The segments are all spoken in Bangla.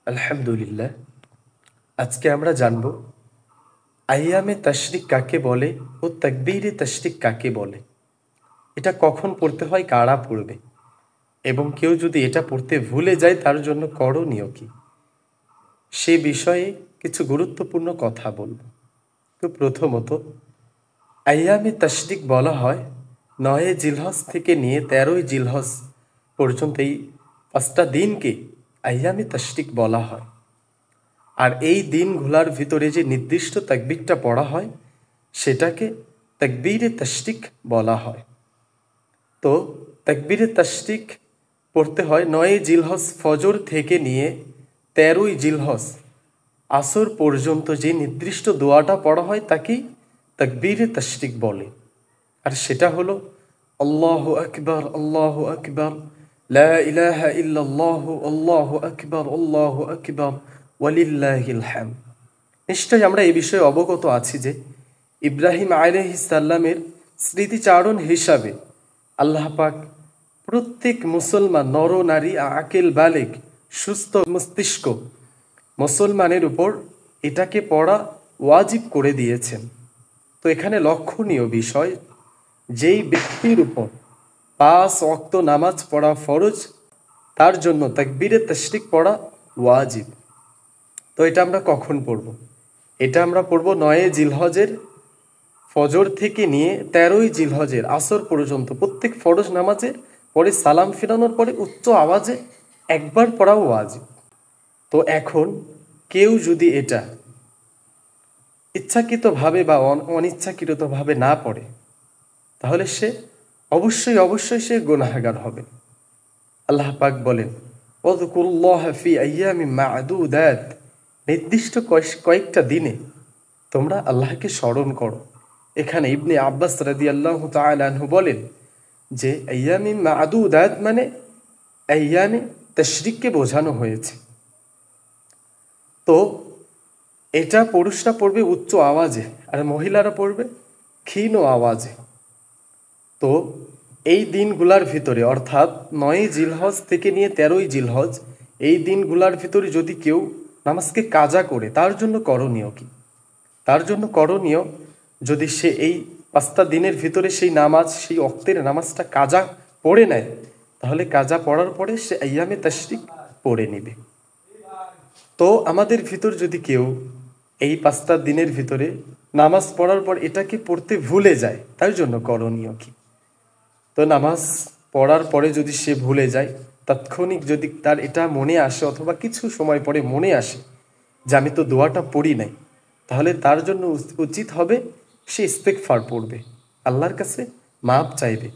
আলহামদুলিল্লাহ। আজকে আমরা জানব আইয়ামে তাশরিক কাকে বলে ও তাকবীরে তাশরিক কাকে বলে। এটা কখন পড়তে হয়, কারা পড়বে, এবং কেউ যদি এটা পড়তে ভুলে যায় তার জন্য করণীয় কি, সে বিষয়ে কিছু গুরুত্বপূর্ণ কথা বলব। তো প্রথমত, আইয়ামে তাশরিক বলা হয় ৯ জিলহজ থেকে নিয়ে ১৩ জিলহজ পর্যন্ত এই ৫টা দিনকে আইয়ামে তাশরিক বলা হয়। আর এই দিনগুলার ভিতরে যে নির্দিষ্ট তাকবীরটা পড়া হয় সেটাকে তাকবীরে তাশরিক বলা হয়। তো তাকবীরে তাশরিক পড়তে হয় ৯ জিলহজ ফজর থেকে নিয়ে ১৩ জিলহজ আসর পর্যন্ত। যে নির্দিষ্ট দোয়াটা পড়া হয় তাকেই তাকবীরে তাশরিক বলে। আর সেটা হলো আল্লাহু আকবার, আল্লাহু আকবার, লা ইলাহা ইল্লাল্লাহু, আল্লাহু আকবার, আল্লাহু আকবার, ওয়ালিল্লাহিল হামদ। নিশ্চয়ই আমরা এই বিষয়ে অবগত আছি যে ইব্রাহিম আলাইহিস সালামের স্মৃতিচারণ হিসাবে আল্লাহ পাক প্রত্যেক মুসলমান নর নারী, আকিল বালিগ, সুস্থ মস্তিষ্ক মুসলমানের উপর এটাকে পড়া ওয়াজিব করে দিয়েছেন। তো এখানে লক্ষণীয় বিষয়, যেই ব্যক্তির উপর ৫ ওয়াক্ত নামাজ পড়া ফরজ তার জন্য তাকবীরে তাশরিক পড়া ওয়াজিব। তো এটা আমরা কখন পড়ব? এটা আমরা পড়ব ৯ জিলহজের ফজর থেকে নিয়ে ১৩ জিলহজের আসর পর্যন্ত। প্রত্যেক ফরজ নামাজের পরে সালাম ফিরানোর পরে উচ্চ আওয়াজে একবার পড়া ওয়াজিব। তো এখন কেউ যদি এটা ইচ্ছাকৃতভাবে বা অনিচ্ছাকৃতভাবে না পড়ে তাহলে সে অবশ্যই সে গুনাহগার হবে। আল্লাহ পাক বলেন, ওয়াযকুরুল্লাহ ফি আইয়ামিন মা'দুদাত, নির্দিষ্ট কয়েকটা দিনে তোমরা আল্লাহকে স্মরণ করো। এখানে ইবনে আব্বাস রাদিয়াল্লাহু তাআলা আনহু বলেন যে আইয়ামিন মা'দুদাত মানে আইয়ামে তাশরিককে বোঝানো হয়েছে। তো এটা পুরুষরা পড়বে উচ্চ আওয়াজে আর মহিলারা পড়বে ক্ষীণ আওয়াজে। তো এই দিনগুলার ভিতরে অর্থাৎ ৯ জিলহজ থেকে নিয়ে ১৩ জিলহজ এই দিনগুলার ভিতরে যদি কেউ নামাজকে কাজা করে তার জন্য করণীয় কি? তার জন্য করণীয়, যদি সে এই ৫টা দিনের ভিতরে সেই নামাজ, সেই ওয়াক্তের নামাজটা কাজা পড়ে নেয় তাহলে কাজা পড়ার পরে সে আইয়ামে তাশরিক পড়ে নেবে। তো আমাদের ভিতর যদি কেউ এই ৫টা দিনের ভিতরে নামাজ পড়ার পর এটাকে পড়তে ভুলে যায় তার জন্য করণীয় কি? তো নামাজ পড়ার পরে যদি সে ভুলে যায়, তাৎক্ষণিক যদি তার এটা মনে আসে অথবা কিছু সময় পরে মনে আসে যে আমি তো দোয়াটা পড়ি নাই, তাহলে তার জন্য উচিত হবে সে ইস্তেগফার পড়বে, আল্লাহর কাছে মাপ চাইবে।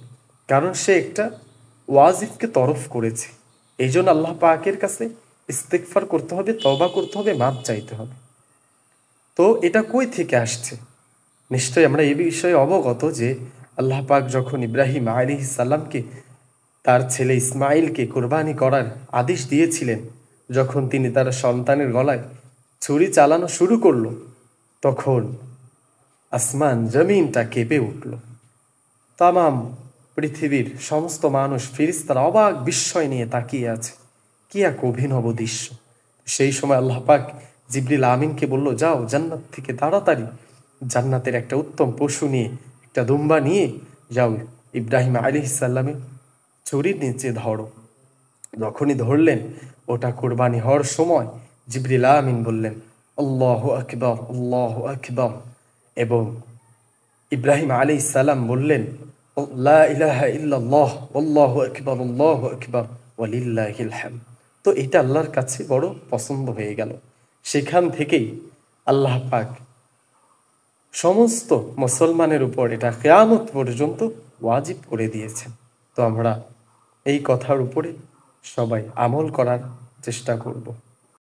কারণ সে একটা ওয়াজিবকে তরফ করেছে। এই জন্য আল্লাহ পাকের কাছে ইস্তেগফার করতে হবে, তওবা করতে হবে, মাপ চাইতে হবে। তো এটা কই থেকে আসছে? নিশ্চয়ই আমরা এই বিষয়ে অবগত যে আল্লাহ পাক যখন ইব্রাহিম আলাইহিস সালামকে তার ছেলে ইসমাইলকে কোরবানি করার আদেশ দিয়েছিলেন, যখন তিনি তার সন্তানের গলায় ছুরি চালানো শুরু করলো তখন আসমান জমিনটা কেঁপে উঠল। তামাম পৃথিবীর সমস্ত মানুষ ফেরেশতারা অবাক বিস্ময় নিয়ে তাকিয়ে আছে, কি এক অভিনব দৃশ্য। সেই সময় আল্লাহ পাক জিবরিল আমিনকে বলল, যাও জান্নাত থেকে তাড়াতাড়ি জান্নাতের একটা উত্তম পশু নিয়ে, একটা দুম্বা নিয়ে যাও, ইব্রাহিম আলাইহিস সালামের ছুরির নিচে ধরো। যখনই ধরলেন ওটা কোরবানি হওয়ার সময় জিবরিল আমিন বললেন আল্লাহু আকবার, আল্লাহু আকবার, এবং ইব্রাহিম আলাইহিস সালাম বললেন লা ইলাহা ইল্লাল্লাহ, আল্লাহু আকবার, আল্লাহু আকবার, ওয়ালিল্লাহিল হামদ। তো এটা আল্লাহর কাছে বড় পছন্দ হয়ে গেল। সেখান থেকেই আল্লাহ পাক সমস্ত মুসলমানের উপর এটা কিয়ামত পর্যন্ত ওয়াজিব করে দিয়েছেন। তো আমরা এই কথার উপরে সবাই আমল করার চেষ্টা করব।